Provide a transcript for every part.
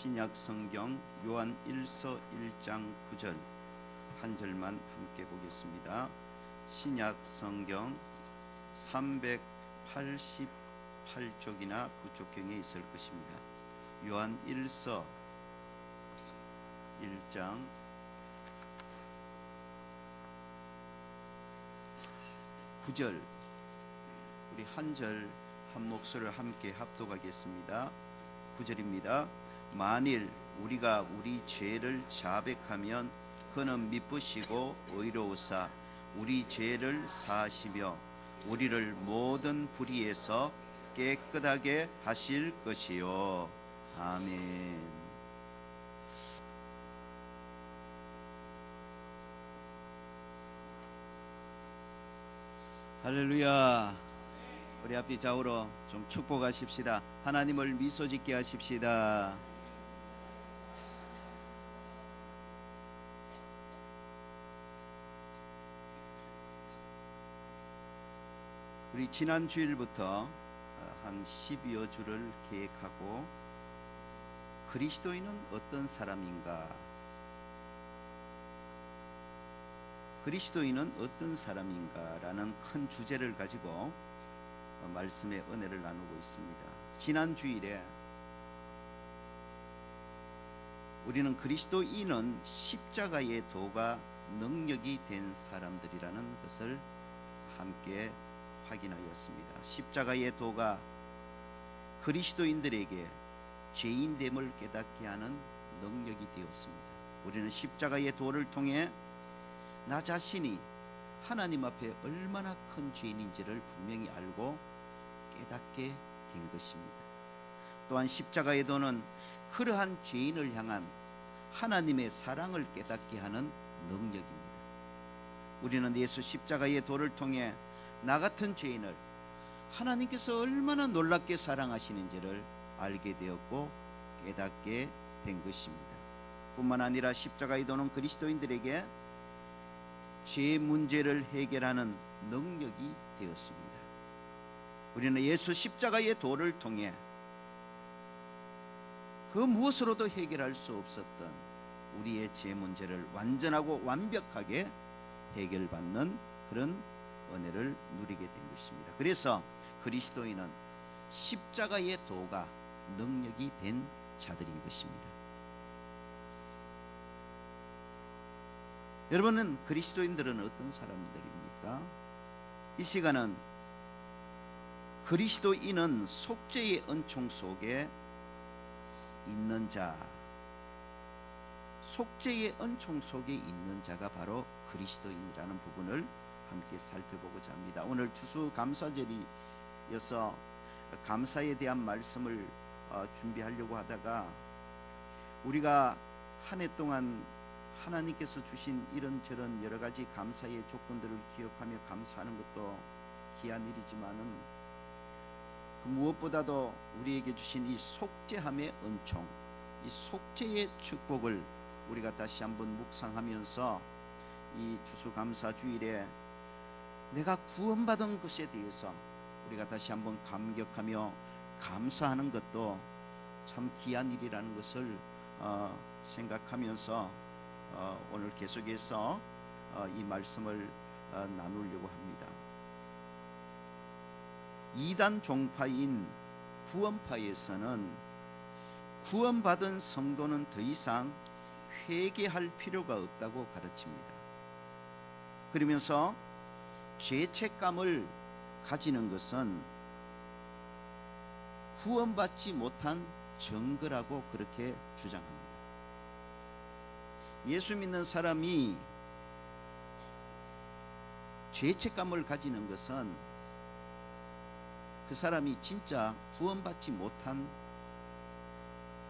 신약 성경 요한 1서 1장 9절 한 절만 함께 보겠습니다. 신약 성경 388쪽이나 9쪽경에 있을 것입니다. 요한 1서 1장 9절 우리 한 절 한 목소리를 함께 합독하겠습니다. 9절입니다. 만일 우리가 우리 죄를 자백하면 그는 미쁘시고 의로우사 우리 죄를 사하시며 우리를 모든 불의에서 깨끗하게 하실 것이요. 아멘. 할렐루야. 우리 앞뒤 좌우로 좀 축복하십시다. 하나님을 미소 짓게 하십시다. 우리 지난 주일부터 한 12여 주를 계획하고 그리스도인은 어떤 사람인가? 그리스도인은 어떤 사람인가라는 큰 주제를 가지고 말씀의 은혜를 나누고 있습니다. 지난 주일에 우리는 그리스도인은 십자가의 도가 능력이 된 사람들이라는 것을 함께 확인하였습니다. 십자가의 도가 그리스도인들에게 죄인됨을 깨닫게 하는 능력이 되었습니다. 우리는 십자가의 도를 통해 나 자신이 하나님 앞에 얼마나 큰 죄인인지를 분명히 알고 깨닫게 된 것입니다. 또한 십자가의 도는 그러한 죄인을 향한 하나님의 사랑을 깨닫게 하는 능력입니다. 우리는 예수 십자가의 도를 통해 나 같은 죄인을 하나님께서 얼마나 놀랍게 사랑하시는지를 알게 되었고 깨닫게 된 것입니다. 뿐만 아니라 십자가의 도는 그리스도인들에게 죄 문제를 해결하는 능력이 되었습니다. 우리는 예수 십자가의 도를 통해 그 무엇으로도 해결할 수 없었던 우리의 죄 문제를 완전하고 완벽하게 해결받는 그런 은혜를 누리게 된 것입니다. 그래서 그리스도인은 십자가의 도가 능력이 된 자들인 것입니다. 여러분은 그리스도인들은 어떤 사람들입니까? 이 시간은 그리스도인은 속죄의 은총 속에 있는 자, 속죄의 은총 속에 있는 자가 바로 그리스도인이라는 부분을 함께 살펴보고자 합니다. 오늘 추수감사절이어서 감사에 대한 말씀을 준비하려고 하다가 우리가 한 해 동안 하나님께서 주신 이런저런 여러 가지 감사의 조건들을 기억하며 감사하는 것도 귀한 일이지만은 그 무엇보다도 우리에게 주신 이 속죄함의 은총, 이 속죄의 축복을 우리가 다시 한번 묵상하면서 이 추수감사 주일에 내가 구원받은 것에 대해서 우리가 다시 한번 감격하며 감사하는 것도 참 귀한 일이라는 것을 생각하면서 오늘 계속해서 이 말씀을 나누려고 합니다. 이단 종파인 구원파에서는 구원받은 성도는 더 이상 회개할 필요가 없다고 가르칩니다. 그러면서 죄책감을 가지는 것은 구원받지 못한 증거라고 그렇게 주장합니다. 예수 믿는 사람이 죄책감을 가지는 것은 그 사람이 진짜 구원받지 못한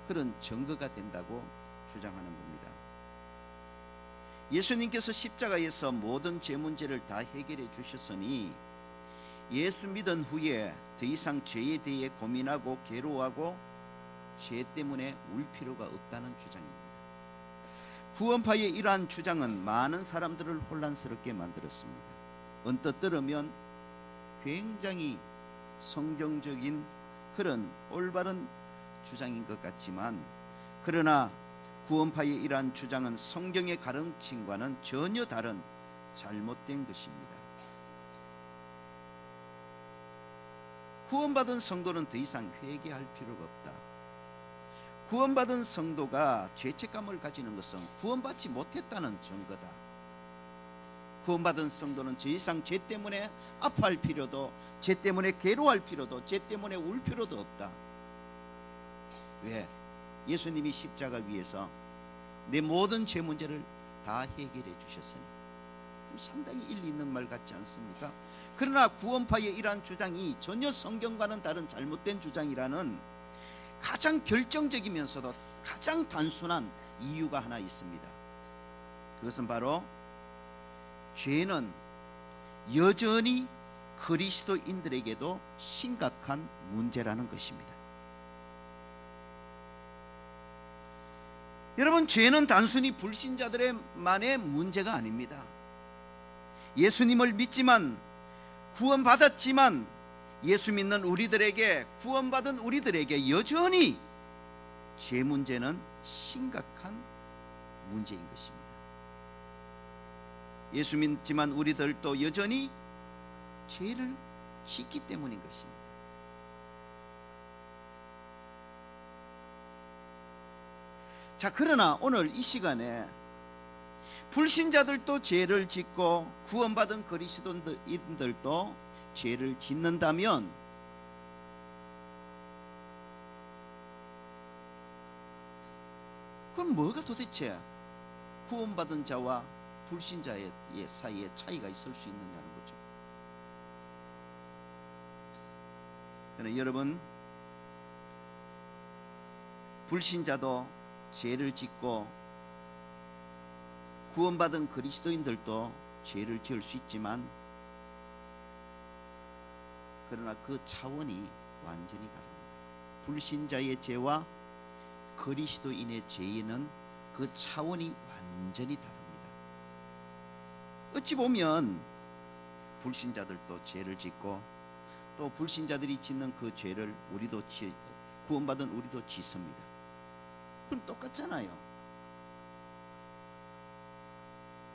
그런 증거가 된다고 주장하는 겁니다. 예수님께서 십자가에서 모든 죄 문제를 다 해결해 주셨으니 예수 믿은 후에 더 이상 죄에 대해 고민하고 괴로워하고 죄 때문에 울 필요가 없다는 주장입니다. 구원파의 이러한 주장은 많은 사람들을 혼란스럽게 만들었습니다. 언뜻 들으면 굉장히 성경적인 그런 올바른 주장인 것 같지만 그러나 구원파의 이러한 주장은 성경의 가르침과는 전혀 다른 잘못된 것입니다. 구원받은 성도는 더 이상 회개할 필요가 없다. 구원받은 성도가 죄책감을 가지는 것은 구원받지 못했다는 증거다. 구원받은 성도는 더 이상 죄 때문에 아파할 필요도, 죄 때문에 괴로워할 필요도, 죄 때문에 울 필요도 없다. 왜? 예수님이 십자가 위에서 내 모든 죄 문제를 다 해결해 주셨으니. 상당히 일리 있는 말 같지 않습니까? 그러나 구원파의 이러한 주장이 전혀 성경과는 다른 잘못된 주장이라는 가장 결정적이면서도 가장 단순한 이유가 하나 있습니다. 그것은 바로 죄는 여전히 그리스도인들에게도 심각한 문제라는 것입니다. 여러분, 죄는 단순히 불신자들만의 문제가 아닙니다. 예수님을 믿지만, 구원받았지만 예수 믿는 우리들에게, 구원받은 우리들에게 여전히 죄 문제는 심각한 문제인 것입니다. 예수 믿지만 우리들도 여전히 죄를 짓기 때문인 것입니다. 자, 그러나 오늘 이 시간에 불신자들도 죄를 짓고 구원받은 그리스도인들도 죄를 짓는다면 그럼 뭐가 도대체 구원받은 자와 불신자의 사이에 차이가 있을 수 있느냐는 거죠. 그러나 여러분, 불신자도 죄를 짓고 구원받은 그리스도인들도 죄를 지을 수 있지만, 그러나 그 차원이 완전히 다릅니다. 불신자의 죄와 그리스도인의 죄에는 그 차원이 완전히 다릅니다. 어찌 보면 불신자들도 죄를 짓고 또 불신자들이 짓는 그 죄를 구원받은 우리도 짓습니다. 그럼 똑같잖아요.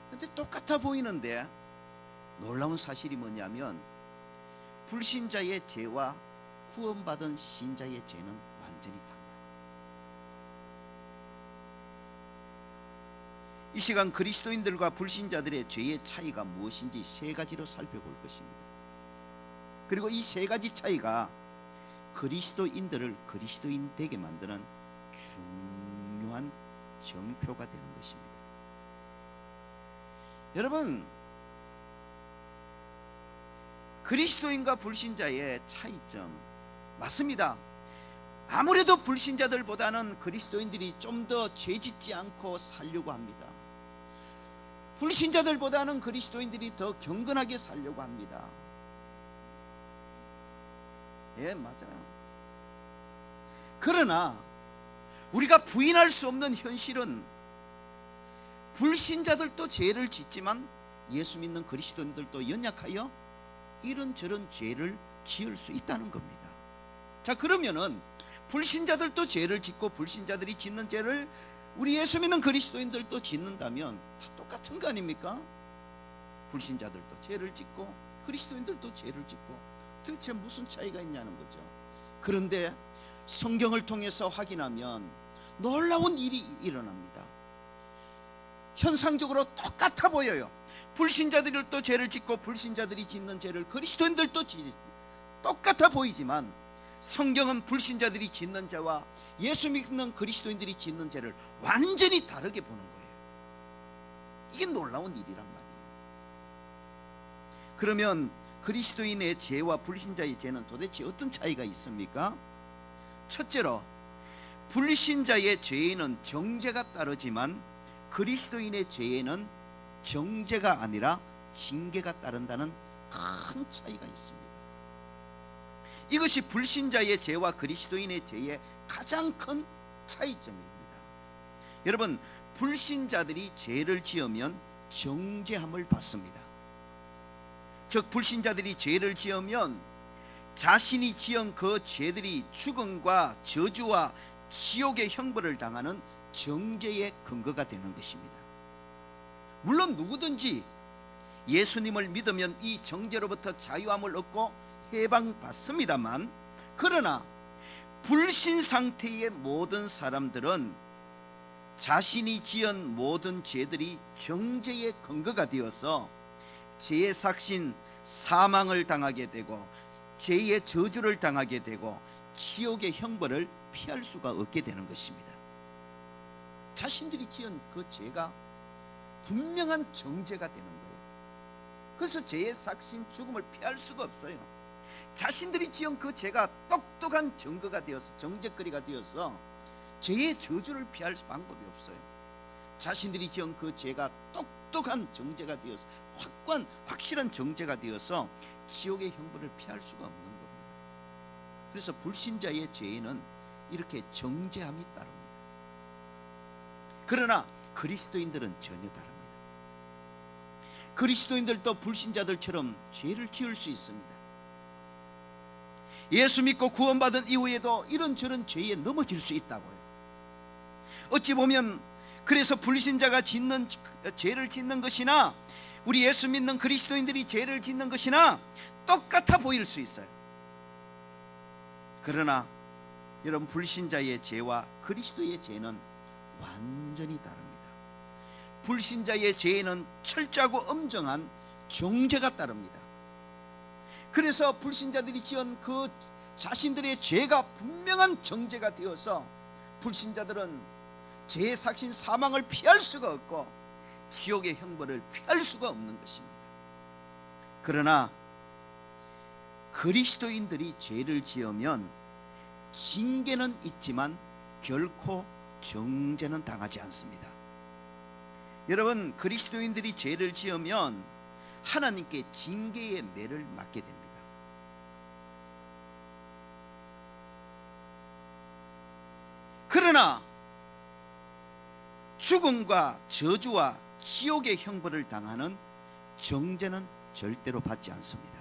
근데 똑같아 보이는데 놀라운 사실이 뭐냐면 불신자의 죄와 구원받은 신자의 죄는 완전히 달라요. 이 시간 그리스도인들과 불신자들의 죄의 차이가 무엇인지 세 가지로 살펴볼 것입니다. 그리고 이 세 가지 차이가 그리스도인들을 그리스도인 되게 만드는 중요한 정표가 되는 것입니다. 여러분, 그리스도인과 불신자의 차이점 맞습니다. 아무래도 불신자들보다는 그리스도인들이 좀 더 죄짓지 않고 살려고 합니다. 불신자들보다는 그리스도인들이 더 경건하게 살려고 합니다. 예, 맞아요. 그러나 우리가 부인할 수 없는 현실은 불신자들도 죄를 짓지만 예수 믿는 그리스도인들도 연약하여 이런저런 죄를 지을 수 있다는 겁니다. 자, 그러면은 불신자들도 죄를 짓고 불신자들이 짓는 죄를 우리 예수 믿는 그리스도인들도 짓는다면 다 똑같은 거 아닙니까? 불신자들도 죄를 짓고 그리스도인들도 죄를 짓고 도대체 무슨 차이가 있냐는 거죠. 그런데 성경을 통해서 확인하면 놀라운 일이 일어납니다. 현상적으로 똑같아 보여요. 불신자들도 죄를 짓고 불신자들이 짓는 죄를 그리스도인들도 똑같아 보이지만 성경은 불신자들이 짓는 죄와 예수 믿는 그리스도인들이 짓는 죄를 완전히 다르게 보는 거예요. 이게 놀라운 일이란 말이에요. 그러면 그리스도인의 죄와 불신자의 죄는 도대체 어떤 차이가 있습니까? 첫째로, 불신자의 죄에는 정죄가 따르지만 그리스도인의 죄에는 정죄가 아니라 징계가 따른다는 큰 차이가 있습니다. 이것이 불신자의 죄와 그리스도인의 죄의 가장 큰 차이점입니다. 여러분, 불신자들이 죄를 지으면 정죄함을 받습니다. 즉, 불신자들이 죄를 지으면 자신이 지은 그 죄들이 죽음과 저주와 지옥의 형벌을 당하는 정죄의 근거가 되는 것입니다. 물론 누구든지 예수님을 믿으면 이 정죄로부터 자유함을 얻고 해방받습니다만, 그러나 불신 상태의 모든 사람들은 자신이 지은 모든 죄들이 정죄의 근거가 되어서 죄의 삭신 사망을 당하게 되고 죄의 저주를 당하게 되고 지옥의 형벌을 피할 수가 없게 되는 것입니다. 자신들이 지은 그 죄가 분명한 정죄가 되는 거예요. 그래서 죄의 삭신 죽음을 피할 수가 없어요. 자신들이 지은 그 죄가 똑똑한 증거가 되어서 정죄거리가 되어서 죄의 저주를 피할 방법이 없어요. 자신들이 지은 그 죄가 똑똑한 정죄가 되어서 확실한 정죄가 되어서 지옥의 형벌을 피할 수가 없는 겁니다. 그래서 불신자의 죄에는 이렇게 정죄함이 따릅니다. 그러나 그리스도인들은 전혀 다릅니다. 그리스도인들도 불신자들처럼 죄를 지을 수 있습니다. 예수 믿고 구원받은 이후에도 이런저런 죄에 넘어질 수 있다고요. 어찌 보면 그래서 불신자가 짓는 죄를 짓는 것이나 우리 예수 믿는 그리스도인들이 죄를 짓는 것이나 똑같아 보일 수 있어요. 그러나 여러분, 불신자의 죄와 그리스도의 죄는 완전히 다릅니다. 불신자의 죄에는 철저하고 엄정한 정죄가 따릅니다. 그래서 불신자들이 지은 그 자신들의 죄가 분명한 정죄가 되어서 불신자들은 죄의 삭신 사망을 피할 수가 없고 지옥의 형벌을 피할 수가 없는 것입니다. 그러나 그리스도인들이 죄를 지으면 징계는 있지만 결코 정죄는 당하지 않습니다. 여러분, 그리스도인들이 죄를 지으면 하나님께 징계의 매를 맞게 됩니다. 그러나 죽음과 저주와 지옥의 형벌을 당하는 정죄는 절대로 받지 않습니다.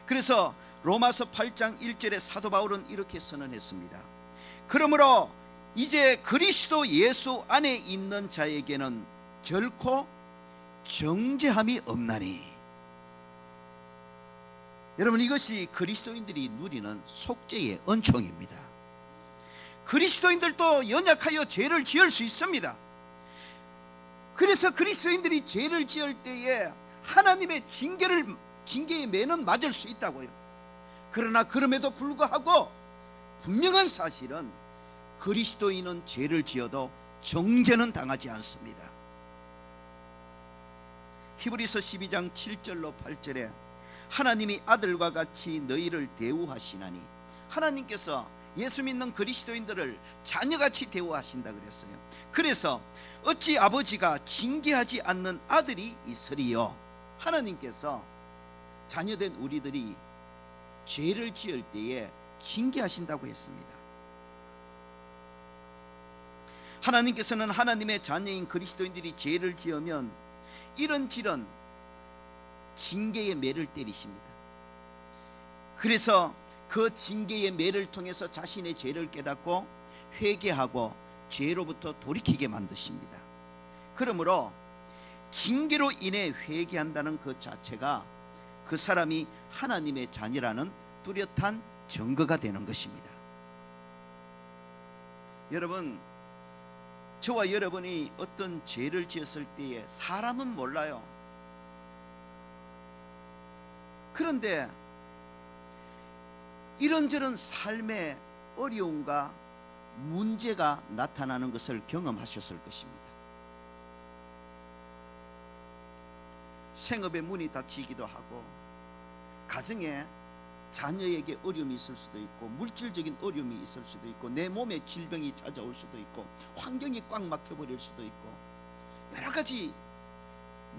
그래서 로마서 8장 1절에 사도 바울은 이렇게 선언했습니다. 그러므로 이제 그리스도 예수 안에 있는 자에게는 결코 정죄함이 없나니. 여러분, 이것이 그리스도인들이 누리는 속죄의 은총입니다. 그리스도인들도 연약하여 죄를 지을 수 있습니다. 그래서 그리스도인들이 죄를 지을 때에 하나님의 징계의 매는 맞을 수 있다고요. 그러나 그럼에도 불구하고 분명한 사실은 그리스도인은 죄를 지어도 정죄는 당하지 않습니다. 히브리서 12장 7절로 8절에 하나님이 아들과 같이 너희를 대우하시나니, 하나님께서 예수 믿는 그리스도인들을 자녀같이 대우하신다 그랬어요. 그래서 어찌 아버지가 징계하지 않는 아들이 있으리요. 하나님께서 자녀된 우리들이 죄를 지을 때에 징계하신다고 했습니다. 하나님께서는 하나님의 자녀인 그리스도인들이 죄를 지으면 이런저런 징계의 매를 때리십니다. 그래서 그 징계의 매를 통해서 자신의 죄를 깨닫고 회개하고 죄로부터 돌이키게 만드십니다. 그러므로 징계로 인해 회개한다는 그 자체가 그 사람이 하나님의 자녀라는 뚜렷한 증거가 되는 것입니다. 여러분, 저와 여러분이 어떤 죄를 지었을 때에 사람은 몰라요. 그런데 이런저런 삶의 어려움과 문제가 나타나는 것을 경험하셨을 것입니다. 생업의 문이 닫히기도 하고, 가정에 자녀에게 어려움이 있을 수도 있고, 물질적인 어려움이 있을 수도 있고, 내 몸에 질병이 찾아올 수도 있고, 환경이 꽉 막혀버릴 수도 있고, 여러 가지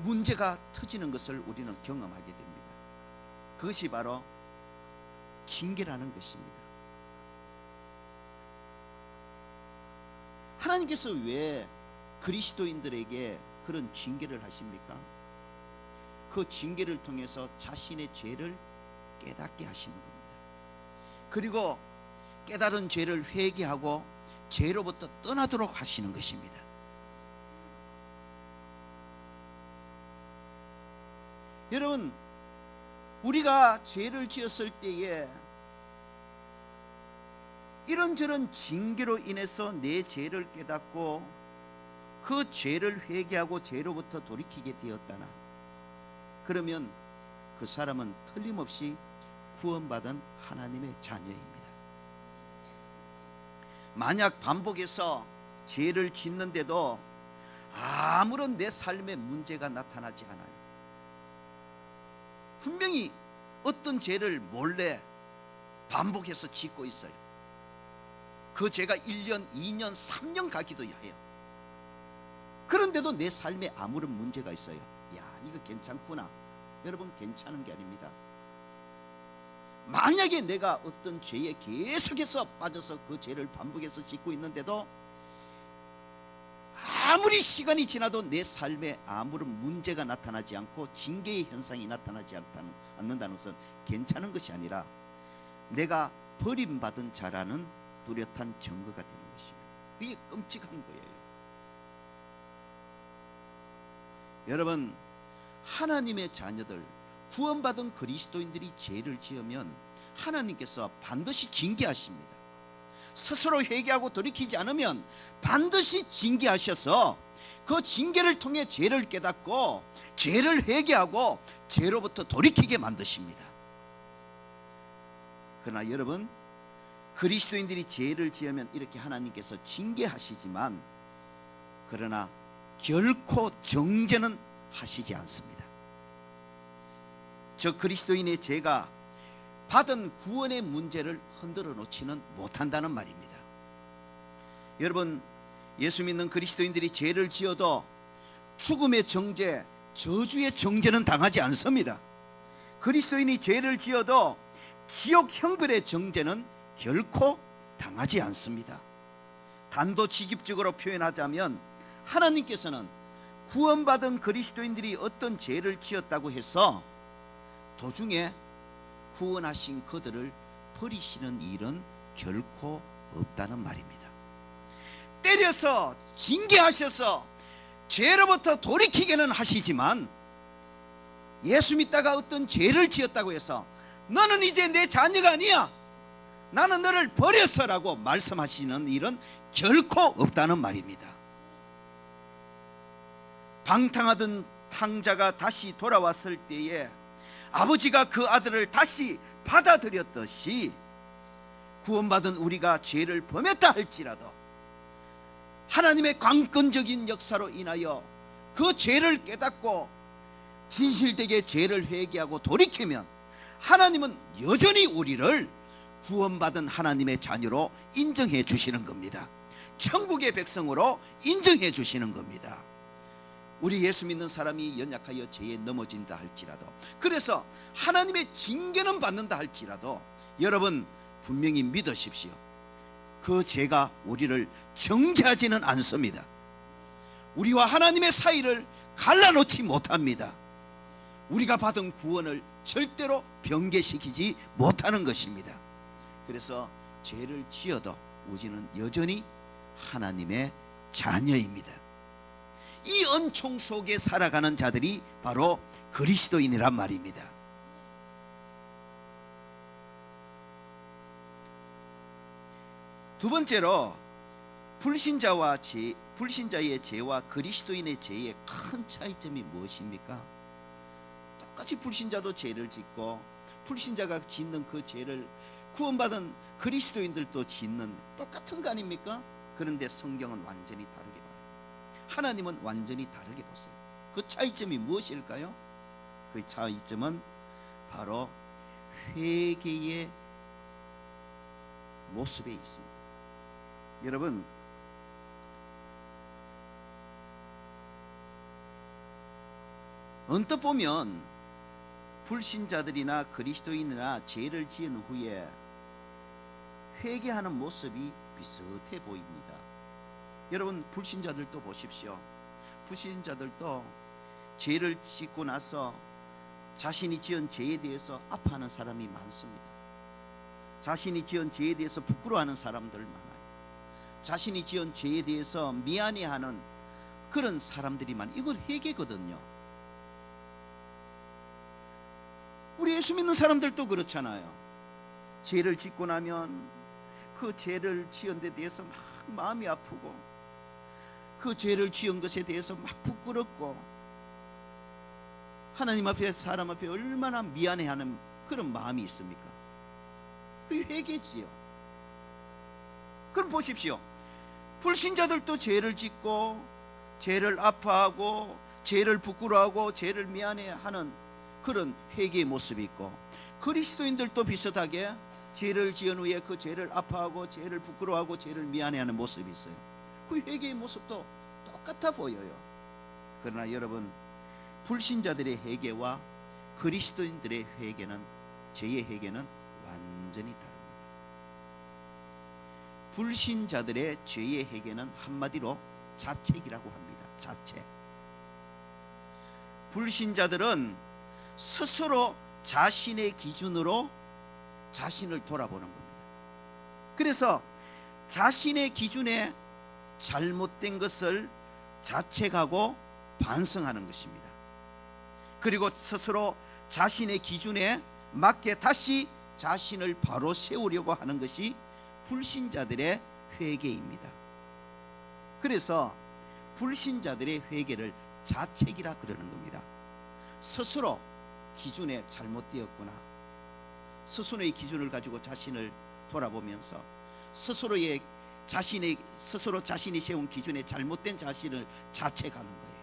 문제가 터지는 것을 우리는 경험하게 됩니다. 그것이 바로 징계라는 것입니다. 하나님께서 왜 그리스도인들에게 그런 징계를 하십니까? 그 징계를 통해서 자신의 죄를 깨닫게 하시는 겁니다. 그리고 깨달은 죄를 회개하고 죄로부터 떠나도록 하시는 것입니다. 여러분, 우리가 죄를 지었을 때에 이런저런 징계로 인해서 내 죄를 깨닫고 그 죄를 회개하고 죄로부터 돌이키게 되었다나, 그러면 그 사람은 틀림없이 구원받은 하나님의 자녀입니다. 만약 반복해서 죄를 짓는데도 아무런 내 삶에 문제가 나타나지 않아요. 분명히 어떤 죄를 몰래 반복해서 짓고 있어요. 그 죄가 1년, 2년, 3년 가기도 해요. 그런데도 내 삶에 아무런 문제가 있어요. 야, 이거 괜찮구나. 여러분, 괜찮은 게 아닙니다. 만약에 내가 어떤 죄에 계속해서 빠져서 그 죄를 반복해서 짓고 있는데도 아무리 시간이 지나도 내 삶에 아무런 문제가 나타나지 않고 징계의 현상이 나타나지 않는다는 것은 괜찮은 것이 아니라 내가 버림받은 자라는 뚜렷한 증거가 되는 것입니다. 그게 끔찍한 거예요. 여러분, 하나님의 자녀들, 구원받은 그리스도인들이 죄를 지으면 하나님께서 반드시 징계하십니다. 스스로 회개하고 돌이키지 않으면 반드시 징계하셔서 그 징계를 통해 죄를 깨닫고 죄를 회개하고 죄로부터 돌이키게 만드십니다. 그러나 여러분, 그리스도인들이 죄를 지으면 이렇게 하나님께서 징계하시지만, 그러나 결코 정죄는 하시지 않습니다. 저 그리스도인의 죄가 받은 구원의 문제를 흔들어 놓지는 못한다는 말입니다. 여러분, 예수 믿는 그리스도인들이 죄를 지어도 죽음의 정죄, 저주의 정죄는 당하지 않습니다. 그리스도인이 죄를 지어도 지옥 형벌의 정죄는 결코 당하지 않습니다. 단도직입적으로 표현하자면 하나님께서는 구원받은 그리스도인들이 어떤 죄를 지었다고 해서 도중에 구원하신 그들을 버리시는 일은 결코 없다는 말입니다. 때려서 징계하셔서 죄로부터 돌이키게는 하시지만, 예수 믿다가 어떤 죄를 지었다고 해서 너는 이제 내 자녀가 아니야, 나는 너를 버렸어라고 말씀하시는 일은 결코 없다는 말입니다. 방탕하던 탕자가 다시 돌아왔을 때에 아버지가 그 아들을 다시 받아들였듯이 구원받은 우리가 죄를 범했다 할지라도 하나님의 강권적인 역사로 인하여 그 죄를 깨닫고 진실되게 죄를 회개하고 돌이키면 하나님은 여전히 우리를 구원받은 하나님의 자녀로 인정해 주시는 겁니다. 천국의 백성으로 인정해 주시는 겁니다. 우리 예수 믿는 사람이 연약하여 죄에 넘어진다 할지라도, 그래서 하나님의 징계는 받는다 할지라도 여러분 분명히 믿으십시오. 그 죄가 우리를 정죄하지는 않습니다. 우리와 하나님의 사이를 갈라놓지 못합니다. 우리가 받은 구원을 절대로 변개시키지 못하는 것입니다. 그래서 죄를 지어도 우리는 여전히 하나님의 자녀입니다. 이 은총 속에 살아가는 자들이 바로 그리스도인이란 말입니다. 두 번째로 불신자의 죄와 그리스도인의 죄의 큰 차이점이 무엇입니까? 똑같이 불신자도 죄를 짓고 불신자가 짓는 그 죄를 구원받은 그리스도인들도 짓는 똑같은 거 아닙니까? 그런데 성경은 완전히 다르게 봐요. 하나님은 완전히 다르게 보세요. 그 차이점이 무엇일까요? 그 차이점은 바로 회개의 모습에 있습니다. 여러분, 언뜻 보면 불신자들이나 그리스도인이나 죄를 지은 후에 회개하는 모습이 비슷해 보입니다. 여러분, 불신자들도 보십시오. 불신자들도 죄를 짓고 나서 자신이 지은 죄에 대해서 아파하는 사람이 많습니다. 자신이 지은 죄에 대해서 부끄러워하는 사람들 많아요. 자신이 지은 죄에 대해서 미안해하는 그런 사람들이 많아요. 이걸 회개거든요. 우리 예수 믿는 사람들도 그렇잖아요. 죄를 짓고 나면 그 죄를 지은 데 대해서 막 마음이 아프고, 그 죄를 지은 것에 대해서 막 부끄럽고, 하나님 앞에 사람 앞에 얼마나 미안해하는 그런 마음이 있습니까? 그게 회개지요. 그럼 보십시오. 불신자들도 죄를 짓고 죄를 아파하고 죄를 부끄러워하고 죄를 미안해하는 그런 회개의 모습이 있고, 그리스도인들도 비슷하게 죄를 지은 후에 그 죄를 아파하고 죄를 부끄러워하고 죄를 미안해하는 모습이 있어요. 그 회개의 모습도 똑같아 보여요. 그러나 여러분, 불신자들의 회개와 그리스도인들의 회개는, 죄의 회개는 완전히 다릅니다. 불신자들의 죄의 회개는 한마디로 자책이라고 합니다. 자책. 불신자들은 스스로 자신의 기준으로 자신을 돌아보는 겁니다. 그래서 자신의 기준에 잘못된 것을 자책하고 반성하는 것입니다. 그리고 스스로 자신의 기준에 맞게 다시 자신을 바로 세우려고 하는 것이 불신자들의 회개입니다. 그래서 불신자들의 회개를 자책이라 그러는 겁니다. 스스로 기준에 잘못되었구나, 스스로의 기준을 가지고 자신을 돌아보면서 스스로 자신이 세운 기준에 잘못된 자신을 자책하는 거예요.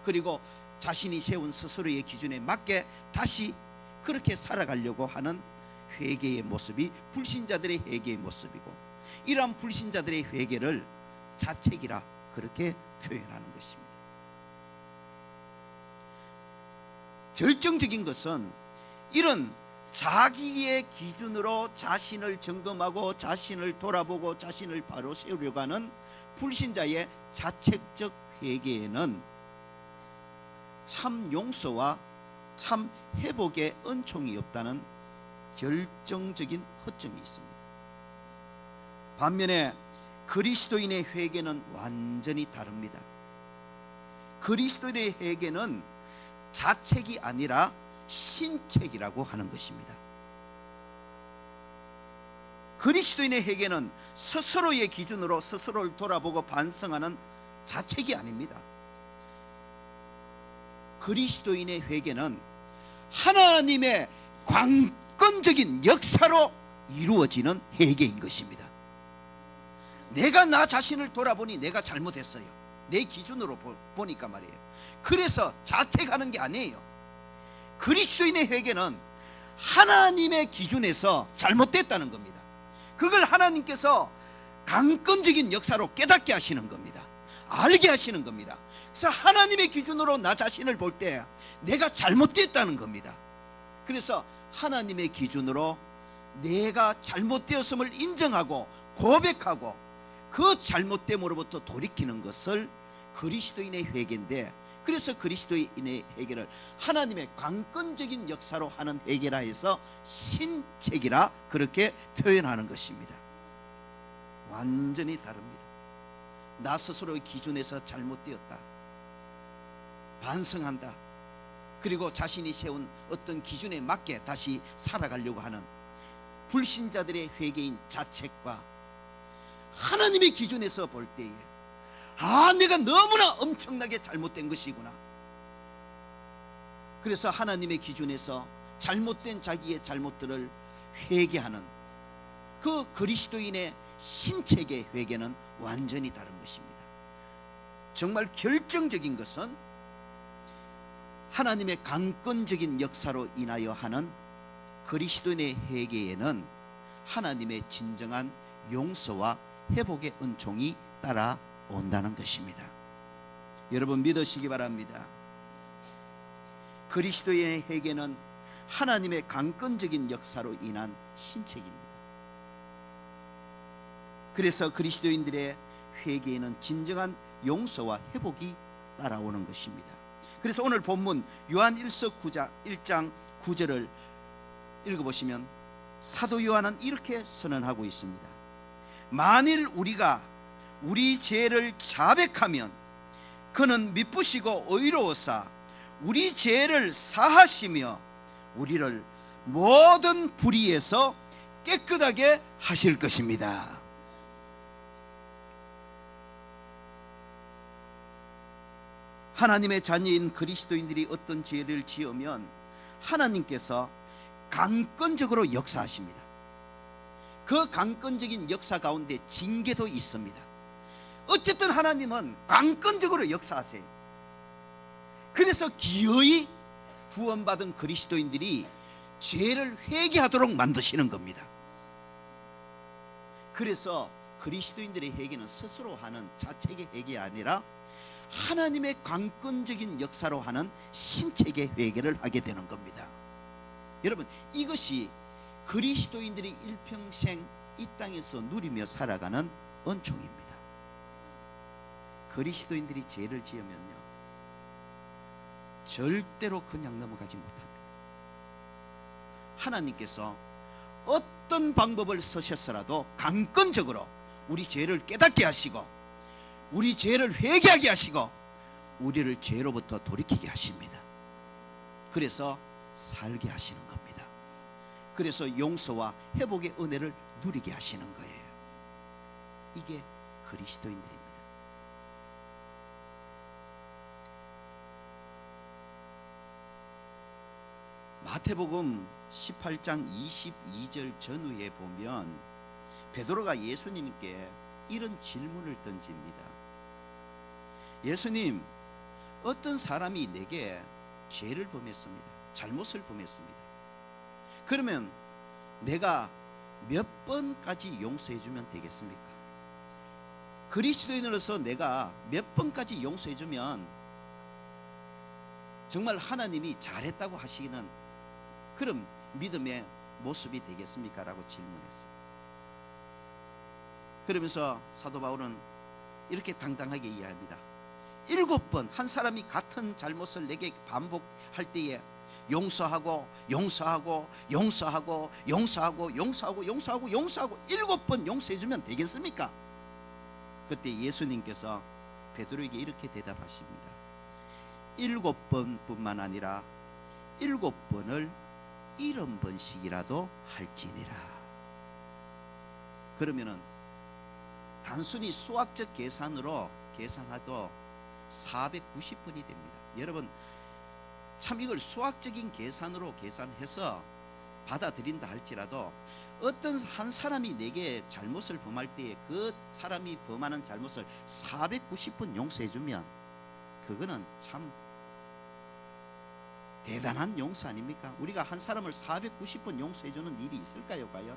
그리고 자신이 세운 스스로의 기준에 맞게 다시 그렇게 살아가려고 하는 회개의 모습이 불신자들의 회개의 모습이고, 이러한 불신자들의 회개를 자책이라 그렇게 표현하는 것입니다. 결정적인 것은 이런 자기의 기준으로 자신을 점검하고 자신을 돌아보고 자신을 바로 세우려고 하는 불신자의 자책적 회개에는 참 용서와 참 회복의 은총이 없다는 결정적인 허점이 있습니다. 반면에 그리스도인의 회개는 완전히 다릅니다. 그리스도인의 회개는 자책이 아니라 신책이라고 하는 것입니다. 그리스도인의 회개는 스스로의 기준으로 스스로를 돌아보고 반성하는 자책이 아닙니다. 그리스도인의 회개는 하나님의 관건적인 역사로 이루어지는 회개인 것입니다. 내가 나 자신을 돌아보니 내가 잘못했어요. 내 기준으로 보니까 말이에요. 그래서 자책하는 게 아니에요. 그리스도인의 회개는 하나님의 기준에서 잘못됐다는 겁니다. 그걸 하나님께서 강권적인 역사로 깨닫게 하시는 겁니다. 알게 하시는 겁니다. 그래서 하나님의 기준으로 나 자신을 볼 때 내가 잘못됐다는 겁니다. 그래서 하나님의 기준으로 내가 잘못되었음을 인정하고 고백하고 그 잘못됨으로부터 돌이키는 것을 그리스도인의 회개인데, 그래서 그리스도인의 회개를 하나님의 관건적인 역사로 하는 회개라 해서 신책이라 그렇게 표현하는 것입니다. 완전히 다릅니다. 나 스스로의 기준에서 잘못되었다, 반성한다, 그리고 자신이 세운 어떤 기준에 맞게 다시 살아가려고 하는 불신자들의 회개인 자책과 하나님의 기준에서 볼 때에 내가 너무나 엄청나게 잘못된 것이구나, 그래서 하나님의 기준에서 잘못된 자기의 잘못들을 회개하는 그 그리스도인의 신책의 회개는 완전히 다른 것입니다. 정말 결정적인 것은 하나님의 강권적인 역사로 인하여 하는 그리스도인의 회개에는 하나님의 진정한 용서와 회복의 은총이 따라온다는 것입니다. 여러분 믿으시기 바랍니다. 그리스도인의 회개는 하나님의 강권적인 역사로 인한 신책입니다. 그래서 그리스도인들의 회개에는 진정한 용서와 회복이 따라오는 것입니다. 그래서 오늘 본문 요한 1서 1장 9절을 읽어보시면 사도 요한은 이렇게 선언하고 있습니다. 만일 우리가 우리 죄를 자백하면 그는 미쁘시고 의로우사 우리 죄를 사하시며 우리를 모든 불의에서 깨끗하게 하실 것입니다. 하나님의 자녀인 그리스도인들이 어떤 죄를 지으면 하나님께서 강권적으로 역사하십니다. 그 강권적인 역사 가운데 징계도 있습니다. 어쨌든 하나님은 강권적으로 역사하세요. 그래서 기어이 구원받은 그리스도인들이 죄를 회개하도록 만드시는 겁니다. 그래서 그리스도인들의 회개는 스스로 하는 자책의 회개가 아니라 하나님의 강권적인 역사로 하는 신책의 회개를 하게 되는 겁니다. 여러분, 이것이 그리스도인들이 일평생 이 땅에서 누리며 살아가는 은총입니다. 그리스도인들이 죄를 지으면요, 절대로 그냥 넘어가지 못합니다. 하나님께서 어떤 방법을 쓰셨더라도 강권적으로 우리 죄를 깨닫게 하시고 우리 죄를 회개하게 하시고 우리를 죄로부터 돌이키게 하십니다. 그래서 살게 하시는 겁니다. 그래서 용서와 회복의 은혜를 누리게 하시는 거예요. 이게 그리스도인들입니다. 마태복음 18장 22절 전후에 보면 베드로가 예수님께 이런 질문을 던집니다. 예수님, 어떤 사람이 내게 죄를 범했습니다. 잘못을 범했습니다. 그러면 내가 몇 번까지 용서해 주면 되겠습니까? 그리스도인으로서 내가 몇 번까지 용서해 주면 정말 하나님이 잘했다고 하시는 그런 믿음의 모습이 되겠습니까? 라고 질문했어요. 그러면서 사도 바울은 이렇게 당당하게 이야기합니다. 7번 한 사람이 같은 잘못을 내게 반복할 때에 용서하고 용서하고 용서하고 용서하고 용서하고 용서하고 용서하고 7번 용서해 주면 되겠습니까? 그때 예수님께서 베드로에게 이렇게 대답하십니다. 7번뿐만 아니라 7번을 70번씩이라도 할지니라. 그러면은 단순히 수학적 계산으로 계산해도 490번이 됩니다. 여러분, 참 이걸 수학적인 계산으로 계산해서 받아들인다 할지라도 어떤 한 사람이 내게 잘못을 범할 때에 그 사람이 범하는 잘못을 490번 용서해 주면 그거는 참 대단한 용서 아닙니까? 우리가 한 사람을 490번 용서해 주는 일이 있을까요, 과연?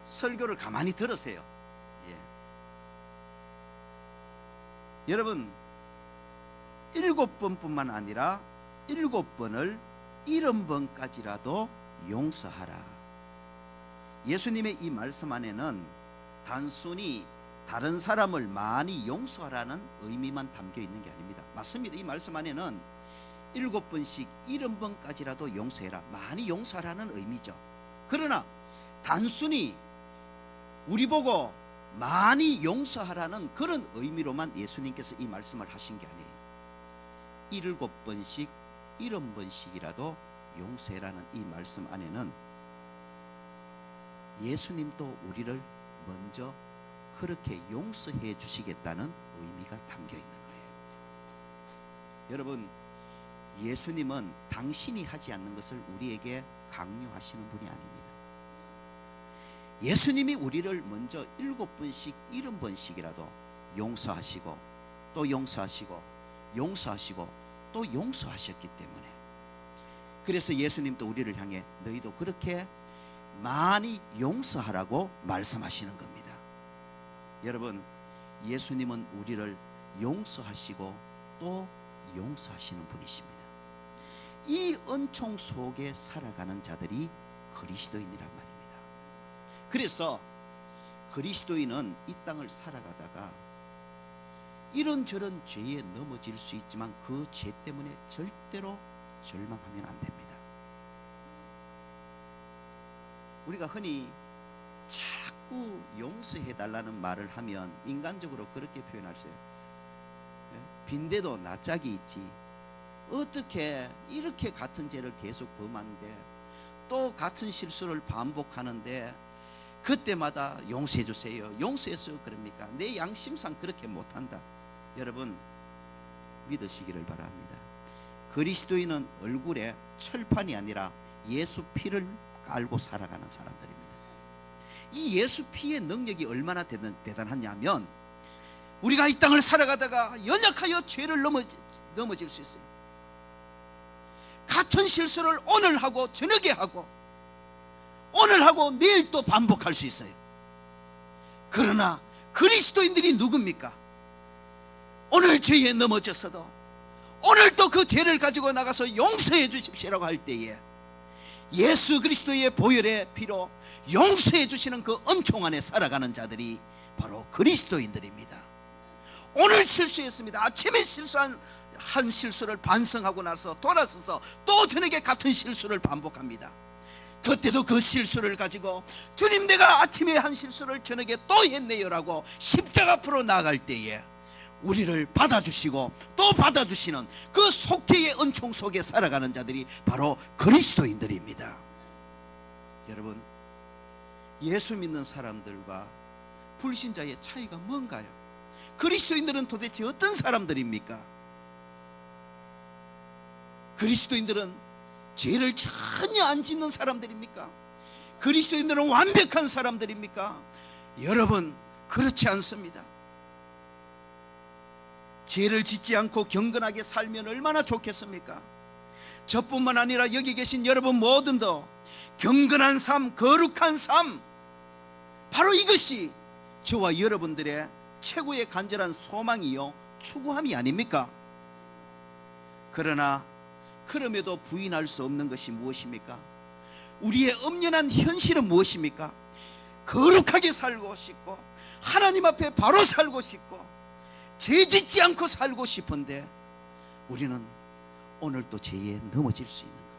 설교를 가만히 들으세요. 여러분, 7번뿐만 아니라 7번을 70번까지라도 용서하라. 예수님의 이 말씀 안에는 단순히 다른 사람을 많이 용서하라는 의미만 담겨 있는 게 아닙니다. 맞습니다. 이 말씀 안에는 7번씩 70번까지라도 용서해라, 많이 용서하라는 의미죠. 그러나 단순히 우리 보고 많이 용서하라는 그런 의미로만 예수님께서 이 말씀을 하신 게 아니에요. 7번씩 70번씩이라도 용서해라는 이 말씀 안에는 예수님도 우리를 먼저 그렇게 용서해 주시겠다는 의미가 담겨 있는 거예요. 여러분, 예수님은 당신이 하지 않는 것을 우리에게 강요하시는 분이 아닙니다. 예수님이 우리를 먼저 7번씩 70번씩이라도 용서하시고 또 용서하시고 용서하시고 또 용서하셨기 때문에, 그래서 예수님도 우리를 향해 너희도 그렇게 많이 용서하라고 말씀하시는 겁니다. 여러분, 예수님은 우리를 용서하시고 또 용서하시는 분이십니다. 이 은총 속에 살아가는 자들이 그리스도인이란 말입니다. 그래서 그리스도인은 이 땅을 살아가다가 이런저런 죄에 넘어질 수 있지만 그 죄 때문에 절대로 절망하면 안 됩니다. 우리가 흔히 자꾸 용서해달라는 말을 하면 인간적으로 그렇게 표현할 수 있어요. 빈대도 낯짝이 있지, 어떻게 이렇게 같은 죄를 계속 범하는데 또 같은 실수를 반복하는데 그때마다 용서해 주세요, 용서했어요 그럽니까? 내 양심상 그렇게 못한다. 여러분 믿으시기를 바랍니다. 그리스도인은 얼굴에 철판이 아니라 예수 피를 깔고 살아가는 사람들입니다. 이 예수 피의 능력이 얼마나 대단하냐면 우리가 이 땅을 살아가다가 연약하여 죄를 넘어질 수 있어요. 같은 실수를 오늘 하고 저녁에 하고 오늘 하고 내일 또 반복할 수 있어요. 그러나 그리스도인들이 누굽니까? 오늘 죄에 넘어졌어도 오늘 또 그 죄를 가지고 나가서 용서해 주십시오라고 할 때에 예수 그리스도의 보혈의 피로 용서해 주시는 그 은총 안에 살아가는 자들이 바로 그리스도인들입니다. 오늘 실수했습니다. 아침에 실수한 실수를 반성하고 나서 돌아서서 또 저녁에 같은 실수를 반복합니다. 그때도 그 실수를 가지고 주님, 내가 아침에 한 실수를 저녁에 또 했네요라고 십자가 앞으로 나아갈 때에 우리를 받아주시고 또 받아주시는 그 속죄의 은총 속에 살아가는 자들이 바로 그리스도인들입니다. 여러분, 예수 믿는 사람들과 불신자의 차이가 뭔가요? 그리스도인들은 도대체 어떤 사람들입니까? 그리스도인들은 죄를 전혀 안 짓는 사람들입니까? 그리스도인들은 완벽한 사람들입니까? 여러분, 그렇지 않습니다. 죄를 짓지 않고 경건하게 살면 얼마나 좋겠습니까? 저뿐만 아니라 여기 계신 여러분 모두도 경건한 삶, 거룩한 삶, 바로 이것이 저와 여러분들의 최고의 간절한 소망이요 추구함이 아닙니까? 그러나 그럼에도 부인할 수 없는 것이 무엇입니까? 우리의 엄연한 현실은 무엇입니까? 거룩하게 살고 싶고 하나님 앞에 바로 살고 싶고 죄 짓지 않고 살고 싶은데 우리는 오늘 또 죄에 넘어질 수 있는 겁니다.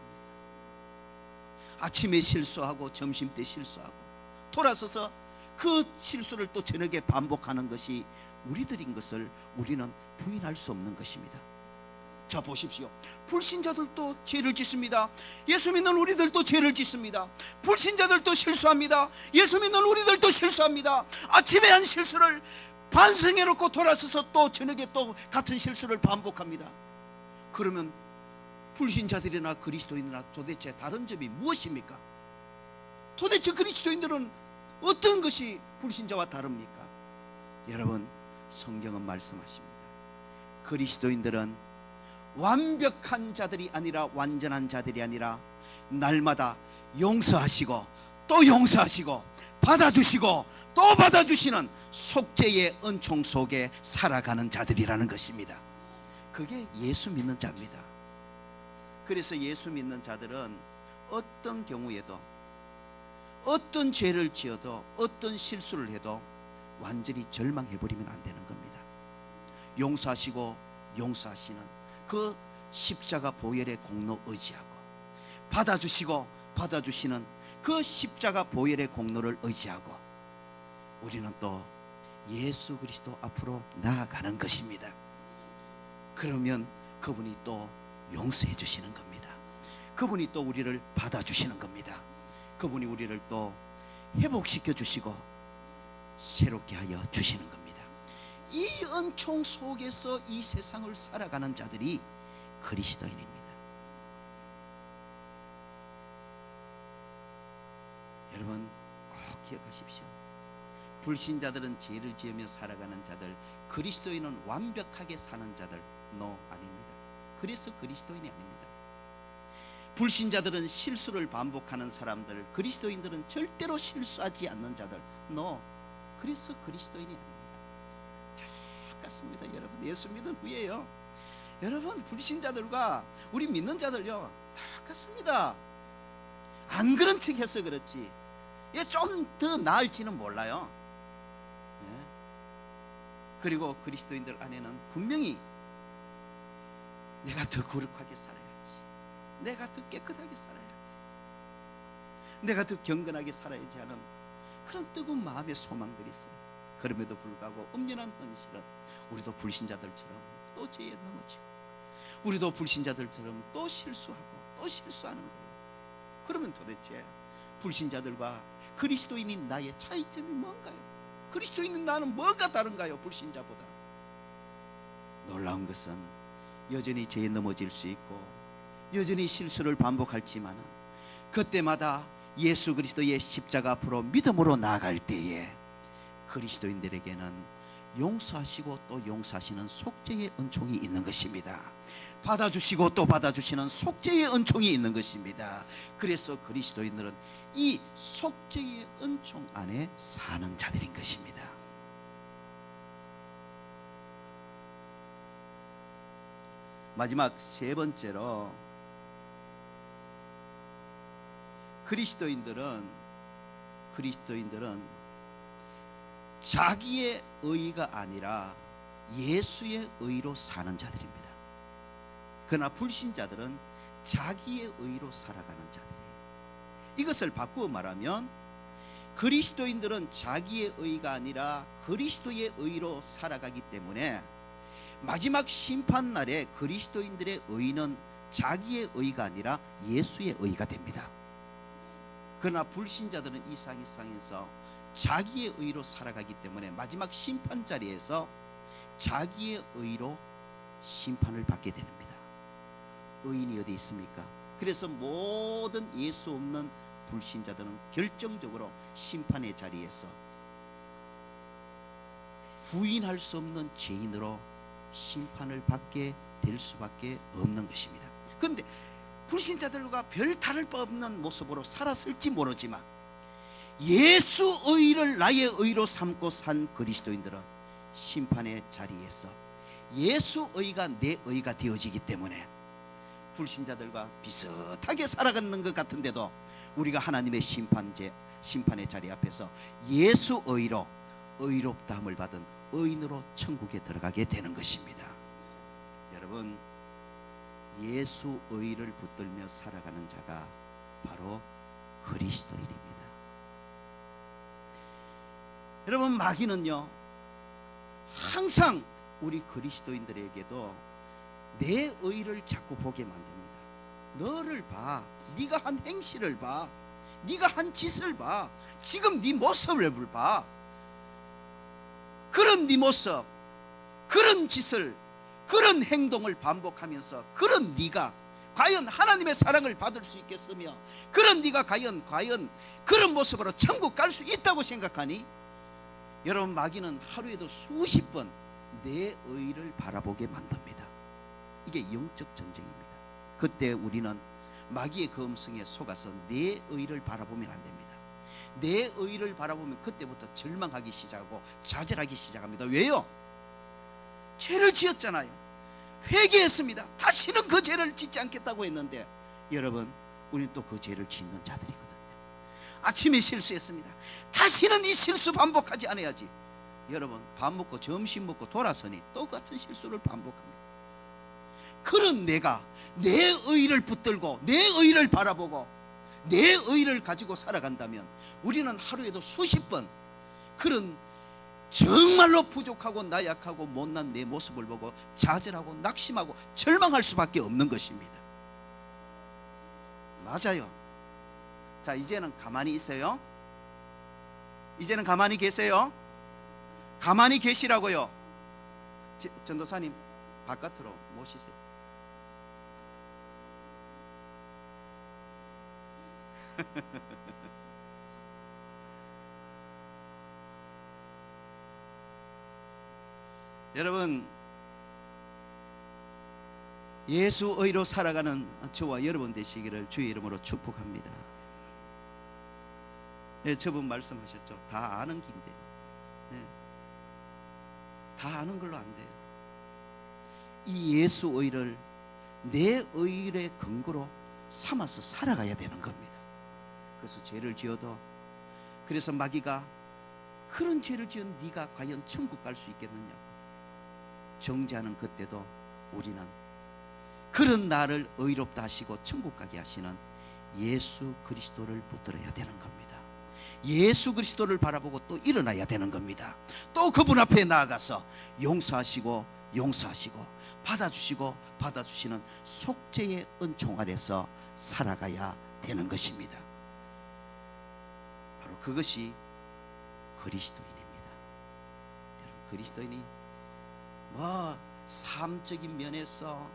아침에 실수하고 점심때 실수하고 돌아서서 그 실수를 또 저녁에 반복하는 것이 우리들인 것을 우리는 부인할 수 없는 것입니다. 자, 보십시오. 불신자들도 죄를 짓습니다. 예수 믿는 우리들도 죄를 짓습니다. 불신자들도 실수합니다. 예수 믿는 우리들도 실수합니다. 아침에 한 실수를 반성해놓고 돌아서서 또 저녁에 또 같은 실수를 반복합니다. 그러면 불신자들이나 그리스도인이나 도대체 다른 점이 무엇입니까? 도대체 그리스도인들은 어떤 것이 불신자와 다릅니까? 여러분, 성경은 말씀하십니다. 그리스도인들은 완벽한 자들이 아니라 완전한 자들이 아니라 날마다 용서하시고 또 용서하시고 받아주시고 또 받아주시는 속죄의 은총 속에 살아가는 자들이라는 것입니다. 그게 예수 믿는 자입니다. 그래서 예수 믿는 자들은 어떤 경우에도 어떤 죄를 지어도 어떤 실수를 해도 완전히 절망해버리면 안 되는 겁니다. 용서하시고 용서하시는 그 십자가 보혈의 공로 의지하고 받아주시고 받아주시는 그 십자가 보혈의 공로를 의지하고 우리는 또 예수 그리스도 앞으로 나아가는 것입니다. 그러면 그분이 또 용서해 주시는 겁니다. 그분이 또 우리를 받아주시는 겁니다. 그분이 우리를 또 회복시켜 주시고 새롭게 하여 주시는 겁니다. 이 은총 속에서 이 세상을 살아가는 자들이 그리스도인입니다. 여러분 꼭 기억하십시오. 불신자들은 죄를 지으며 살아가는 자들, 그리스도인은 완벽하게 사는 자들, 아닙니다. 그래서 그리스도인이 아닙니다. 불신자들은 실수를 반복하는 사람들, 그리스도인들은 절대로 실수하지 않는 자들, 그래서 그리스도인이 아닙니다. 다 똑같습니다. 여러분, 예수 믿은 후에요, 여러분 불신자들과 우리 믿는 자들요 다 똑같습니다. 안 그런 척 해서 그렇지 좀 더 나을지는 몰라요. 그리고 그리스도인들 안에는 분명히 내가 더 거룩하게 살아야지, 내가 더 깨끗하게 살아야지, 내가 더 경건하게 살아야지 하는 그런 뜨거운 마음의 소망들이 있어요. 그럼에도 불구하고 엄연한 현실은 우리도 불신자들처럼 또 죄에 넘어지고, 우리도 불신자들처럼 또 실수하고 또 실수하는 거예요. 그러면 도대체 불신자들과 그리스도인인 나의 차이점이 뭔가요? 그리스도인인 나는 뭐가 다른가요? 불신자보다. 놀라운 것은 여전히 죄에 넘어질 수 있고 여전히 실수를 반복할지만은 그때마다 예수 그리스도의 십자가 앞으로 믿음으로 나아갈 때에 그리스도인들에게는 용서하시고 또 용서하시는 속죄의 은총이 있는 것입니다. 받아주시고 또 받아주시는 속죄의 은총이 있는 것입니다. 그래서 그리스도인들은 이 속죄의 은총 안에 사는 자들인 것입니다. 마지막 세 번째로, 그리스도인들은 자기의 의가 아니라 예수의 의로 사는 자들입니다. 그러나 불신자들은 자기의 의로 살아가는 자들이에요. 이것을 바꾸어 말하면 그리스도인들은 자기의 의가 아니라 그리스도의 의로 살아가기 때문에 마지막 심판날에 그리스도인들의 의는 자기의 의가 아니라 예수의 의가 됩니다. 그러나 불신자들은 이 세상에서 자기의 의로 살아가기 때문에 마지막 심판 자리에서 자기의 의로 심판을 받게 됩니다. 의인이 어디 있습니까? 그래서 모든 예수 없는 불신자들은 결정적으로 심판의 자리에서 부인할 수 없는 죄인으로 심판을 받게 될 수밖에 없는 것입니다. 그런데 불신자들과 별 다를 바 없는 모습으로 살았을지 모르지만 예수 의를 나의 의로 삼고 산 그리스도인들은 심판의 자리에서 예수 의가 내 의가 되어지기 때문에 불신자들과 비슷하게 살아가는 것 같은데도 우리가 하나님의 심판의 자리 앞에서 예수 의로 의롭다함을 받은 의인으로 천국에 들어가게 되는 것입니다. 여러분, 예수 의를 붙들며 살아가는 자가 바로 그리스도인입니다. 여러분, 마귀는요 항상 우리 그리스도인들에게도 내 의를 자꾸 보게 만듭니다. 너를 봐, 네가 한 행실을 봐, 네가 한 짓을 봐, 지금 네 모습을 봐. 그런 네 모습, 그런 짓을, 그런 행동을 반복하면서 그런 네가 과연 하나님의 사랑을 받을 수 있겠으며 그런 네가 과연 그런 모습으로 천국 갈 수 있다고 생각하니? 여러분, 마귀는 하루에도 수십 번 내 의를 바라보게 만듭니다. 이게 영적 전쟁입니다. 그때 우리는 마귀의 검성에 속아서 내 의를 바라보면 안 됩니다. 내 의를 바라보면 그때부터 절망하기 시작하고 좌절하기 시작합니다. 왜요? 죄를 지었잖아요. 회개했습니다. 다시는 그 죄를 짓지 않겠다고 했는데, 여러분, 우리는 또 그 죄를 짓는 자들이거든요. 아침에 실수했습니다. 다시는 이 실수 반복하지 않아야지. 여러분, 밥 먹고 점심 먹고 돌아서니 또 같은 실수를 반복합니다. 그런 내가 내 의를 붙들고 내 의를 바라보고 내 의를 가지고 살아간다면 우리는 하루에도 수십 번 그런 정말로 부족하고 나약하고 못난 내 모습을 보고 좌절하고 낙심하고 절망할 수밖에 없는 것입니다. 맞아요. 자, 이제는 가만히 있어요. 이제는 가만히 계세요. 가만히 계시라고요. 전도사님, 바깥으로 모시세요. 여러분, 예수 의로 살아가는 저와 여러분 되시기를 주의 이름으로 축복합니다. 예, 저분 말씀하셨죠. 다 아는 긴데, 예, 다 아는 걸로 안 돼요. 이 예수 의를 내 의의 근거로 삼아서 살아가야 되는 겁니다. 그래서 죄를 지어도, 그래서 마귀가 그런 죄를 지은 네가 과연 천국 갈 수 있겠느냐고 정죄하는 그때도 우리는 그런 나를 의롭다 하시고 천국 가게 하시는 예수 그리스도를 붙들어야 되는 겁니다. 예수 그리스도를 바라보고 또 일어나야 되는 겁니다. 또 그분 앞에 나아가서 용서하시고 받아주시고 받아주시는 속죄의 은총 아래서 살아가야 되는 것입니다. 바로 그것이 그리스도인입니다. 여러분, 그리스도인이 삶적인 면에서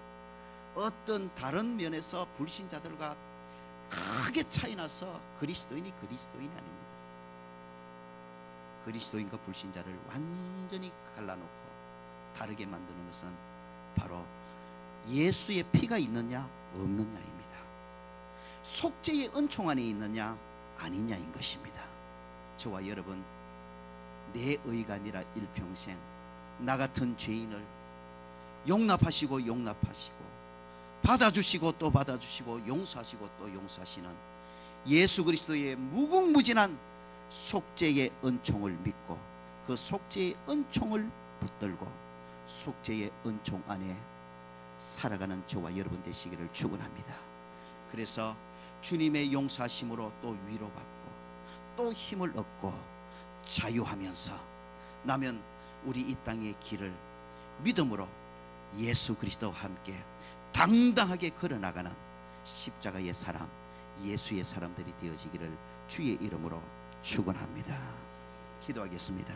어떤 다른 면에서 불신자들과 크게 차이나서 그리스도인이 아닙니다. 그리스도인과 불신자를 완전히 갈라놓고 다르게 만드는 것은 바로 예수의 피가 있느냐 없느냐입니다. 속죄의 은총 안에 있느냐 아니냐인 것입니다. 저와 여러분, 내 의가 아니라 일평생 나 같은 죄인을 용납하시고 받아주시고 또 받아주시고 용서하시고 또 용서하시는 예수 그리스도의 무궁무진한 속죄의 은총을 믿고 그 속죄의 은총을 붙들고 속죄의 은총 안에 살아가는 저와 여러분 되시기를 축원합니다. 그래서 주님의 용서하심으로 또 위로받고 또 힘을 얻고 자유하면서 나면 우리 이 땅의 길을 믿음으로 예수 그리스도와 함께 당당하게 걸어나가는 십자가의 사람, 예수의 사람들이 되어지기를 주의 이름으로 축원합니다. 기도하겠습니다.